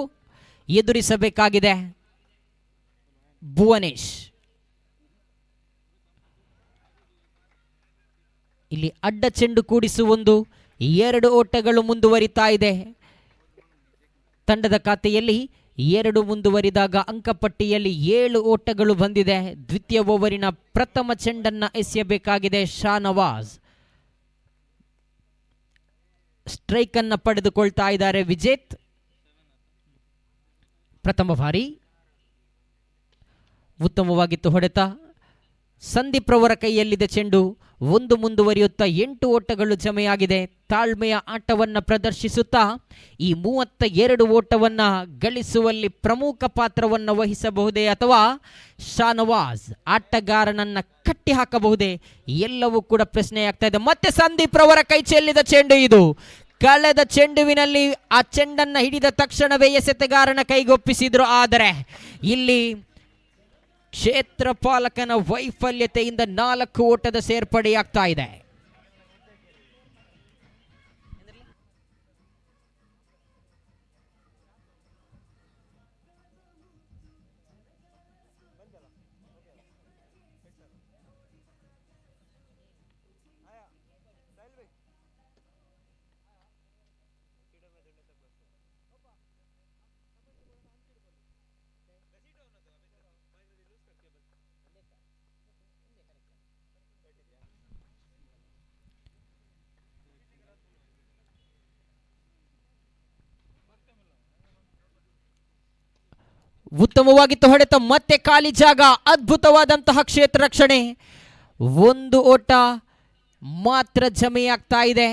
Speaker 2: ಎದುರಿಸಬೇಕಾಗಿದೆ ಭುವನೇಶ್. ಇಲ್ಲಿ ಅಡ್ಡ ಚೆಂಡು ಕೂಡಿಸುವೊಂದು 2 ಓಟಗಳು ಮುಂದುವರಿತಾ ಇದೆ ತಂಡದ ಖಾತೆಯಲ್ಲಿ. 2 ಮುಂದುವರಿದಾಗ ಅಂಕಪಟ್ಟಿಯಲ್ಲಿ 7 ಓಟಗಳು ಬಂದಿದೆ. ದ್ವಿತೀಯ ಓವರಿನ ಪ್ರಥಮ ಚೆಂಡನ್ನು ಎಸೆಯಬೇಕಾಗಿದೆ ಶಾನವಾಜ್. ಸ್ಟ್ರೈಕ್ ಅನ್ನು ಪಡೆದುಕೊಳ್ತಾ ಇದ್ದಾರೆ ವಿಜೇತ್. ಪ್ರಥಮ ಬಾರಿ ಉತ್ತಮವಾಗಿತ್ತು ಹೊಡೆತ. ಸಂದೀಪ್ ರವರ ಕೈಯಲ್ಲಿದೆ ಚೆಂಡು. 1 ಮುಂದುವರಿಯುತ್ತಾ 8 ಓಟಗಳು ಜಮೆಯಾಗಿದೆ. ತಾಳ್ಮೆಯ ಆಟವನ್ನು ಪ್ರದರ್ಶಿಸುತ್ತಾ ಈ 32 ಓಟವನ್ನು ಗಳಿಸುವಲ್ಲಿ ಪ್ರಮುಖ ಪಾತ್ರವನ್ನು ವಹಿಸಬಹುದೇ ಅಥವಾ ಶಾನವಾಜ್ ಆಟಗಾರನನ್ನ ಕಟ್ಟಿ ಹಾಕಬಹುದೇ, ಎಲ್ಲವೂ ಕೂಡ ಪ್ರಶ್ನೆಯಾಗ್ತಾ ಇದೆ. ಮತ್ತೆ ಸಂದೀಪ್ ರವರ ಕೈ ಚೆಲ್ಲಿದ ಚೆಂಡು ಇದು. ಕಳೆದ ಚೆಂಡುವಿನಲ್ಲಿ ಆ ಚೆಂಡನ್ನು ಹಿಡಿದ ತಕ್ಷಣವೇ ಎಸೆತಗಾರನ ಕೈಗೊಪ್ಪಿಸಿದ್ರು. ಆದರೆ ಇಲ್ಲಿ ಕ್ಷೇತ್ರ ಪಾಲಕನ ವೈಫಲ್ಯತೆಯಿಂದ 4 ಓಟದ ಸೇರ್ಪಡೆಯಾಗ್ತಾ ಇದೆ. ಉತ್ತಮವಾಗಿತ್ತು ಹೊಡೆತ. ಮತ್ತೆ ಖಾಲಿ ಜಾಗ. ಅದ್ಭುತವಾದಂತಹ ಕ್ಷೇತ್ರ ರಕ್ಷಣೆ. 1 ಓಟ ಮಾತ್ರ ಜಮೆಯಾಗ್ತಾ ಇದೆ.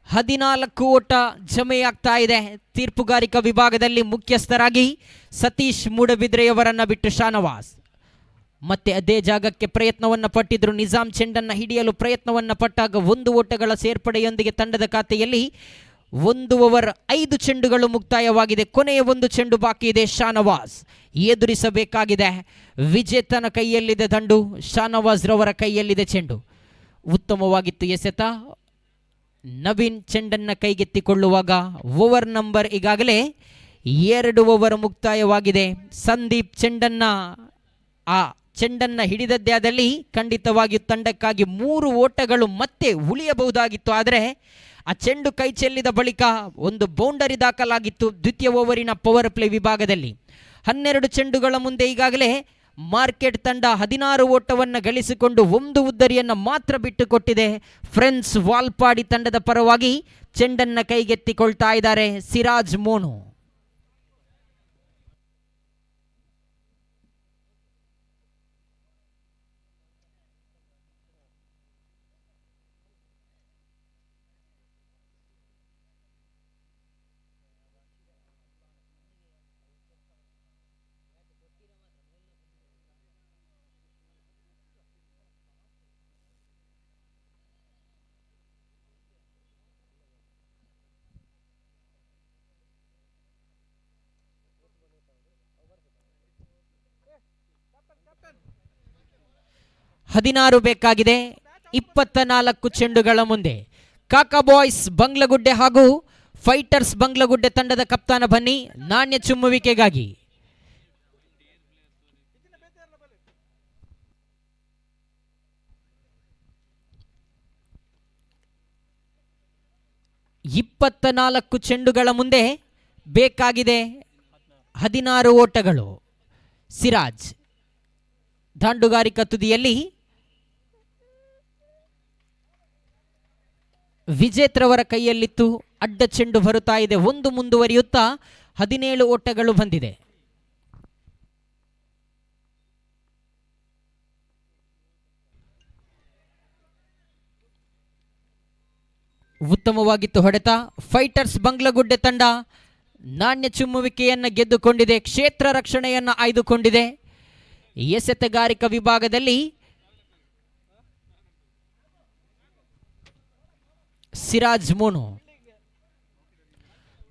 Speaker 2: ಹದಿನಾಲ್ಕು ಓಟ ಜಮೆಯಾಗ್ತಾ ಇದೆ. ತೀರ್ಪುಗಾರಿಕಾ ವಿಭಾಗದಲ್ಲಿ ಮುಖ್ಯಸ್ಥರಾಗಿ ಸತೀಶ್ ಮೂಡಬಿದ್ರೆಯವರನ್ನ ಬಿಟ್ಟು ಶಾನವಾಜ್ ಮತ್ತೆ ಅದೇ ಜಾಗಕ್ಕೆ ಪ್ರಯತ್ನವನ್ನು ಪಟ್ಟಿದ್ರು. ನಿಜಾಮ್ ಚೆಂಡನ್ನು ಹಿಡಿಯಲು ಪ್ರಯತ್ನವನ್ನು ಪಟ್ಟಾಗ 1 ಓಟಗಳ ಸೇರ್ಪಡೆಯೊಂದಿಗೆ ತಂಡದ ಖಾತೆಯಲ್ಲಿ 1 ಓವರ್ 5 ಚೆಂಡುಗಳು ಮುಕ್ತಾಯವಾಗಿದೆ. ಕೊನೆಯ 1 ಚೆಂಡು ಬಾಕಿ ಇದೆ. ಶಾನವಾಜ್ ಎದುರಿಸಬೇಕಾಗಿದೆ. ವಿಜೇತನ ಕೈಯಲ್ಲಿದೆ ದಂಡು, ಶಾನವಾಜ್ ರವರ ಕೈಯಲ್ಲಿದೆ ಚೆಂಡು. ಉತ್ತಮವಾಗಿತ್ತು ಎಸೆತ. ನವೀನ್ ಚೆಂಡನ್ನ ಕೈಗೆತ್ತಿಕೊಳ್ಳುವಾಗ ಓವರ್ ನಂಬರ್ ಈಗಾಗಲೇ 2 ಓವರ್ ಮುಕ್ತಾಯವಾಗಿದೆ. ಸಂದೀಪ್ ಚೆಂಡನ್ನ ಹಿಡಿದದ್ದೇ ಆದಲ್ಲಿ ಖಂಡಿತವಾಗಿಯೂ ತಂಡಕ್ಕಾಗಿ 3 ಓಟಗಳು ಮತ್ತೆ ಉಳಿಯಬಹುದಾಗಿತ್ತು. ಆದರೆ ಆ ಚೆಂಡು ಕೈ ಚೆಲ್ಲಿದ ಬಳಿಕ ಒಂದು ಬೌಂಡರಿ ದಾಖಲಾಗಿತ್ತು ದ್ವಿತೀಯ ಓವರಿನ ಪವರ್ ಪ್ಲೇ ವಿಭಾಗದಲ್ಲಿ. 12 ಚೆಂಡುಗಳ ಮುಂದೆ ಈಗಾಗಲೇ ಮಾರ್ಕೆಟ್ ತಂಡ 16 ಓಟವನ್ನು ಗಳಿಸಿಕೊಂಡು 1 ಉದ್ದರಿಯನ್ನು ಮಾತ್ರ ಬಿಟ್ಟುಕೊಟ್ಟಿದೆ. ಫ್ರೆಂಡ್ಸ್ ವಾಲ್ಪಾಡಿ ತಂಡದ ಪರವಾಗಿ ಚೆಂಡನ್ನ ಕೈಗೆತ್ತಿಕೊಳ್ತಾ ಇದ್ದಾರೆ ಸಿರಾಜ್ ಮೋನು. ಹದಿನಾರು ಬೇಕಾಗಿದೆ 24 ಚೆಂಡುಗಳ ಮುಂದೆ. ಕಾಕಾ ಬಾಯ್ಸ್ ಬಂಗ್ಲಗುಡ್ಡೆ ಹಾಗೂ ಫೈಟರ್ಸ್ ಬಂಗ್ಲಗುಡ್ಡೆ ತಂಡದ ಕಪ್ತಾನ ಬನ್ನಿ ನಾಣ್ಯ ಚುಮ್ಮುವಿಕೆಗಾಗಿ. ಇಪ್ಪತ್ತ ಚೆಂಡುಗಳ ಮುಂದೆ ಬೇಕಾಗಿದೆ 16 ಓಟಗಳು. ಸಿರಾಜ್ ದಾಂಡುಗಾರಿಕಾ ತುದಿಯಲ್ಲಿ ವಿಜೇತ್ರವರ ಕೈಯಲ್ಲಿತ್ತು. ಅಡ್ಡ ಚೆಂಡು ಬರುತ್ತಾ ಇದೆ. 1 ಮುಂದುವರಿಯುತ್ತಾ 17 ಓಟಗಳು ಬಂದಿದೆ. ಉತ್ತಮವಾಗಿತ್ತು ಹೊಡೆತ. ಫೈಟರ್ಸ್ ಬಂಗ್ಲಗುಡ್ಡೆ ತಂಡ ನಾಣ್ಯ ಚುಮ್ಮುವಿಕೆಯನ್ನು ಗೆದ್ದುಕೊಂಡಿದೆ. ಕ್ಷೇತ್ರ ರಕ್ಷಣೆಯನ್ನು ಆಯ್ದುಕೊಂಡಿದೆ. ಎಸೆತಗಾರಿಕಾ ವಿಭಾಗದಲ್ಲಿ ಸಿರಾಜ್ ಮೋನು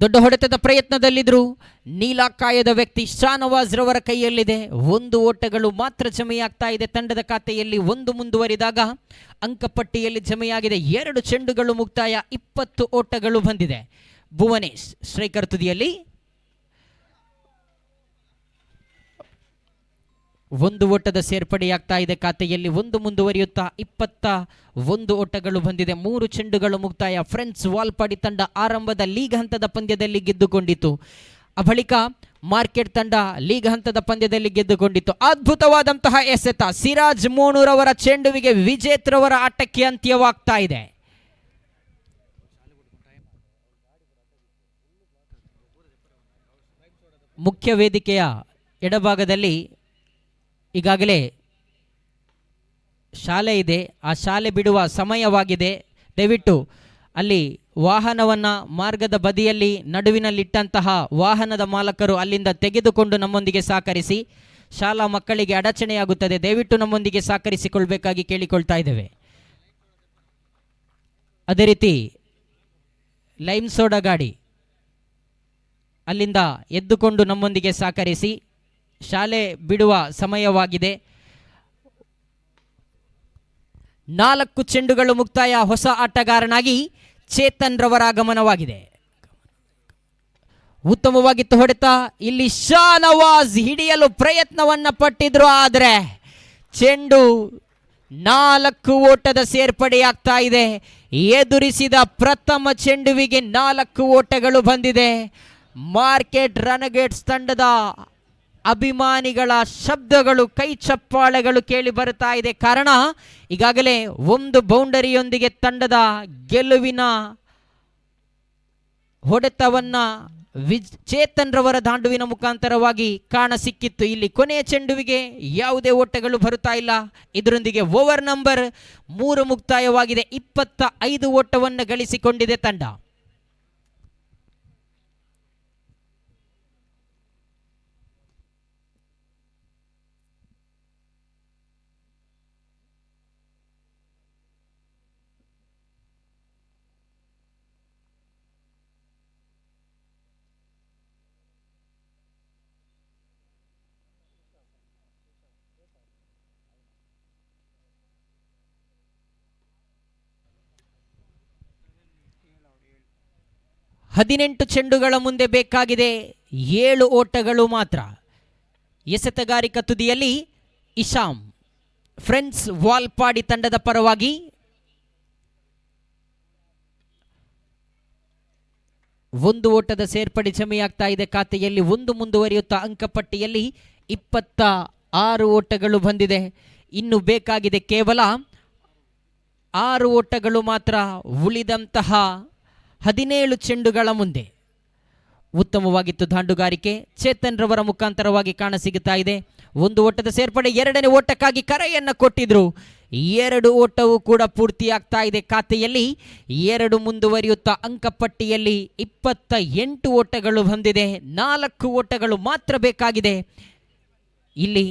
Speaker 2: ದೊಡ್ಡ ಹೊಡೆತದ ಪ್ರಯತ್ನದಲ್ಲಿದ್ರು. ನೀಲಾಕಾಯದ ವ್ಯಕ್ತಿ ಶಾನವಾಜ್ ರವರ ಕೈಯಲ್ಲಿದೆ. 1 ಓಟಗಳು ಮಾತ್ರ ಜಮೆಯಾಗ್ತಾ ಇದೆ ತಂಡದ ಖಾತೆಯಲ್ಲಿ. 1 ಮುಂದುವರಿದಾಗ ಅಂಕಪಟ್ಟಿಯಲ್ಲಿ ಜಮೆಯಾಗಿದೆ 2 ಚೆಂಡುಗಳು ಮುಕ್ತಾಯ. 20 ಓಟಗಳು ಬಂದಿದೆ. ಭುವನೇಶ್ ಸ್ಟ್ರೈಕರ್ ತುದಿಯಲ್ಲಿ 1 ಓಟದ ಸೇರ್ಪಡೆಯಾಗ್ತಾ ಇದೆ ಖಾತೆಯಲ್ಲಿ. 1 ಮುಂದುವರಿಯುತ್ತಾ 21 ಓಟಗಳು ಬಂದಿದೆ. 3 ಚೆಂಡುಗಳು ಮುಕ್ತಾಯ. ಫ್ರೆಂಡ್ಸ್ ವಾಲ್ಪಾಡಿ ತಂಡ ಆರಂಭದ ಲೀಗ್ ಹಂತದ ಪಂದ್ಯದಲ್ಲಿ ಗೆದ್ದುಕೊಂಡಿತ್ತು. ಬಳಿಕ ಮಾರ್ಕೆಟ್ ತಂಡ ಲೀಗ್ ಹಂತದ ಪಂದ್ಯದಲ್ಲಿ ಗೆದ್ದುಕೊಂಡಿತ್ತು. ಅದ್ಭುತವಾದಂತಹ ಎಸೆತ ಸಿರಾಜ್ ಮೋನೂರವರ ಚೆಂಡುವಿಗೆ ವಿಜೇತ್ರವರ ಆಟಕ್ಕೆ ಅಂತ್ಯವಾಗ್ತಾ ಇದೆ. ಮುಖ್ಯ ವೇದಿಕೆಯ ಎಡಭಾಗದಲ್ಲಿ ಈಗಾಗಲೇ ಶಾಲೆ ಇದೆ. ಆ ಶಾಲೆ ಬಿಡುವ ಸಮಯವಾಗಿದೆ. ದಯವಿಟ್ಟು ಅಲ್ಲಿ ವಾಹನವನ್ನು ಮಾರ್ಗದ ಬದಿಯಲ್ಲಿ ನಡುವಿನಲ್ಲಿಟ್ಟಂತಹ ವಾಹನದ ಮಾಲಕರು ಅಲ್ಲಿಂದ ತೆಗೆದುಕೊಂಡು ನಮ್ಮೊಂದಿಗೆ ಸಹಕರಿಸಿ. ಶಾಲಾ ಮಕ್ಕಳಿಗೆ ಅಡಚಣೆಯಾಗುತ್ತದೆ. ದಯವಿಟ್ಟು ನಮ್ಮೊಂದಿಗೆ ಸಹಕರಿಸಿಕೊಳ್ಬೇಕಾಗಿ ಕೇಳಿಕೊಳ್ತಾ ಇದ್ದೇವೆ. ಅದೇ ರೀತಿ ಲೈಮ್ ಸೋಡಾ ಗಾಡಿ ಅಲ್ಲಿಂದ ಎದ್ದುಕೊಂಡು ನಮ್ಮೊಂದಿಗೆ ಸಹಕರಿಸಿ. ಶಾಲೆ ಬಿಡುವ ಸಮಯವಾಗಿದೆ. 4 ಚೆಂಡುಗಳು ಮುಕ್ತಾಯ. ಹೊಸ ಆಟಗಾರನಾಗಿ ಚೇತನ್ ರವರ ಆಗಮನವಾಗಿದೆ. ಉತ್ತಮವಾಗಿತ್ತು ಹೊಡೆತ. ಇಲ್ಲಿ ಶಾನವಾಜ್ ಹಿಡಿಯಲು ಪ್ರಯತ್ನವನ್ನ ಪಟ್ಟಿದ್ರು. ಆದರೆ ಚೆಂಡು 4 ಓಟದ ಸೇರ್ಪಡೆಯಾಗ್ತಾ ಇದೆ. ಎದುರಿಸಿದ ಪ್ರಥಮ ಚೆಂಡುವಿಗೆ 4 ಓಟಗಳು ಬಂದಿದೆ. ಮಾರ್ಕೆಟ್ ರನಗೇಟ್ಸ್ ತಂಡದ ಅಭಿಮಾನಿಗಳ ಶಬ್ದಗಳು, ಕೈ ಚಪ್ಪಾಳೆಗಳು ಕೇಳಿ ಬರುತ್ತಾ ಇದೆ. ಕಾರಣ ಈಗಾಗಲೇ 1 ಬೌಂಡರಿಯೊಂದಿಗೆ ತಂಡದ ಗೆಲುವಿನ ಹೊಡೆತವನ್ನ ಚೇತನ್ ರವರ ದಾಂಡುವಿನ ಮುಖಾಂತರವಾಗಿ ಕಾಣ ಸಿಕ್ಕಿತ್ತು. ಇಲ್ಲಿ ಕೊನೆಯ ಚೆಂಡುವಿಗೆ ಯಾವುದೇ ಓಟಗಳು ಬರುತ್ತಾ ಇಲ್ಲ. ಇದರೊಂದಿಗೆ ಓವರ್ ನಂಬರ್ 3 ಮುಕ್ತಾಯವಾಗಿದೆ. 25 ಓಟವನ್ನು ಗಳಿಸಿಕೊಂಡಿದೆ ತಂಡ. 18 ಚೆಂಡುಗಳ ಮುಂದೆ ಬೇಕಾಗಿದೆ 7 ಓಟಗಳು ಮಾತ್ರ. ಎಸೆತಗಾರಿಕಾ ತುದಿಯಲ್ಲಿ ಇಶಾಮ್ ಫ್ರೆಂಡ್ಸ್ ವಾಲ್ಪಾಡಿ ತಂಡದ ಪರವಾಗಿ ಒಂದು ಓಟದ ಸೇರ್ಪಡೆ ಜಮೆಯಾಗ್ತಾ ಇದೆ ಖಾತೆಯಲ್ಲಿ. ಒಂದು ಮುಂದುವರಿಯುತ್ತಾ ಅಂಕಪಟ್ಟಿಯಲ್ಲಿ 26 ಓಟಗಳು ಬಂದಿದೆ. ಇನ್ನು ಬೇಕಾಗಿದೆ ಕೇವಲ 6 ಓಟಗಳು ಮಾತ್ರ ಉಳಿದಂತಹ 17 ಚೆಂಡುಗಳ ಮುಂದೆ. ಉತ್ತಮವಾಗಿತ್ತು ದಾಂಡುಗಾರಿಕೆ, ಚೇತನ್ ರವರ ಮುಖಾಂತರವಾಗಿ ಕಾಣಸಿಗುತ್ತಾ ಇದೆ. ಒಂದು ಓಟದ ಸೇರ್ಪಡೆ, ಎರಡನೇ ಓಟಕ್ಕಾಗಿ ಕರೆಯನ್ನು ಕೊಟ್ಟಿದ್ರು. 2 ಓಟವೂ ಕೂಡ ಪೂರ್ತಿಯಾಗ್ತಾ ಇದೆ ಖಾತೆಯಲ್ಲಿ. 2 ಮುಂದುವರಿಯುತ್ತಾ ಅಂಕಪಟ್ಟಿಯಲ್ಲಿ 28 ಓಟಗಳು ಬಂದಿದೆ. 4 ಓಟಗಳು ಮಾತ್ರ ಬೇಕಾಗಿದೆ. ಇಲ್ಲಿ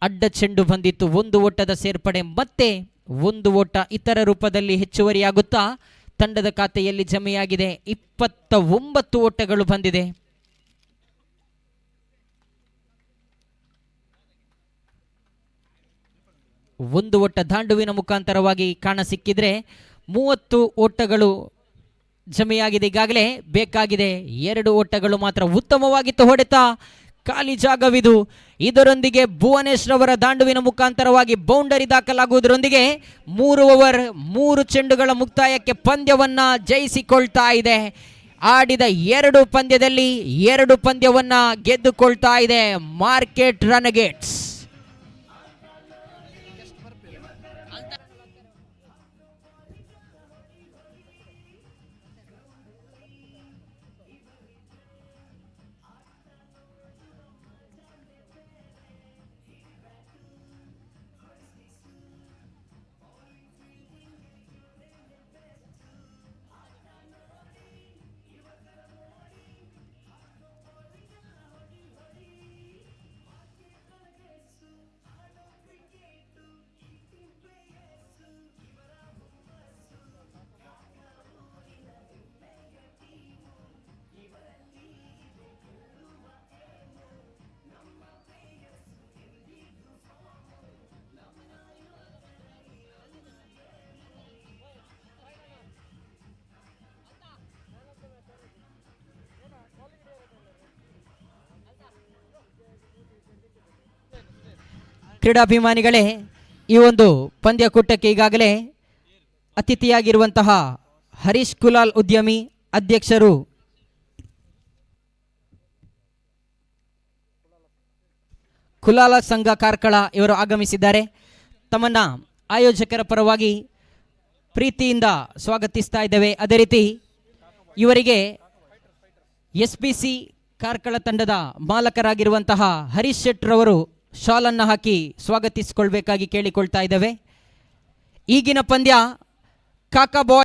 Speaker 2: ಅಡ್ಡ ಚೆಂಡು ಬಂದಿತ್ತು. 1 ಓಟದ ಸೇರ್ಪಡೆ, ಮತ್ತೆ 1 ಓಟ ಇತರ ರೂಪದಲ್ಲಿ ಹೆಚ್ಚುವರಿಯಾಗುತ್ತಾ ತಂಡದ ಖಾತೆಯಲ್ಲಿ ಜಮೆಯಾಗಿದೆ. 29 ಓಟಗಳು ಬಂದಿದೆ. ಒಂದು ಓಟ ದಾಂಡುವಿನ ಮುಖಾಂತರವಾಗಿ ಕಾಣಸಿಕ್ಕಿದ್ರೆ 30 ಓಟಗಳು ಜಮೆಯಾಗಿದೆ. ಈಗಾಗಲೇ ಬೇಕಾಗಿದೆ 2 ಓಟಗಳು ಮಾತ್ರ. ಉತ್ತಮವಾಗಿತ್ತು ಹೊಡೆತ, ಖಾಲಿ ಜಾಗವಿದು. ಇದರೊಂದಿಗೆ ಭುವನೇಶ್ ರವರ ದಾಂಡುವಿನ ಮುಖಾಂತರವಾಗಿ ಬೌಂಡರಿ ದಾಖಲಾಗುವುದರೊಂದಿಗೆ 3 ಓವರ್ 3 ಚೆಂಡುಗಳ ಮುಕ್ತಾಯಕ್ಕೆ ಪಂದ್ಯವನ್ನ ಜಯಿಸಿಕೊಳ್ತಾ ಇದೆ. ಆಡಿದ 2 ಪಂದ್ಯದಲ್ಲಿ 2 ಪಂದ್ಯವನ್ನ ಗೆದ್ದುಕೊಳ್ತಾ ಇದೆ ಮಾರ್ಕೆಟ್ ರನಗೇಟ್ಸ್. ಕ್ರೀಡಾಭಿಮಾನಿಗಳೇ, ಈ ಒಂದು ಪಂದ್ಯಕೂಟಕ್ಕೆ ಈಗಾಗಲೇ ಅತಿಥಿಯಾಗಿರುವಂತಹ ಹರೀಶ್ ಕುಲಾಲ್ ಉದ್ಯಮಿ ಅಧ್ಯಕ್ಷರು ಕುಲಾಲ ಸಂಘ ಕಾರ್ಕಳ ಇವರು ಆಗಮಿಸಿದ್ದಾರೆ. ತಮ್ಮನ್ನ ಆಯೋಜಕರ ಪರವಾಗಿ ಪ್ರೀತಿಯಿಂದ ಸ್ವಾಗತಿಸ್ತಾ ಇದ್ದೇವೆ. ಅದೇ ರೀತಿ ಇವರಿಗೆ SPC ಕಾರ್ಕಳ ತಂಡದ ಮಾಲಕರಾಗಿರುವಂತಹ ಹರೀಶ್ ಶೆಟ್ರವರು ಶಾಲನ್ನು ಹಾಕಿ ಸ್ವಾಗತಿಸಿಕೊಳ್ಬೇಕಾಗಿ ಕೇಳಿಕೊಳ್ತಾ ಇದ್ದೇವೆ. ಈಗಿನ ಪಂದ್ಯ ಕಾಕಾ ಬಾಯ್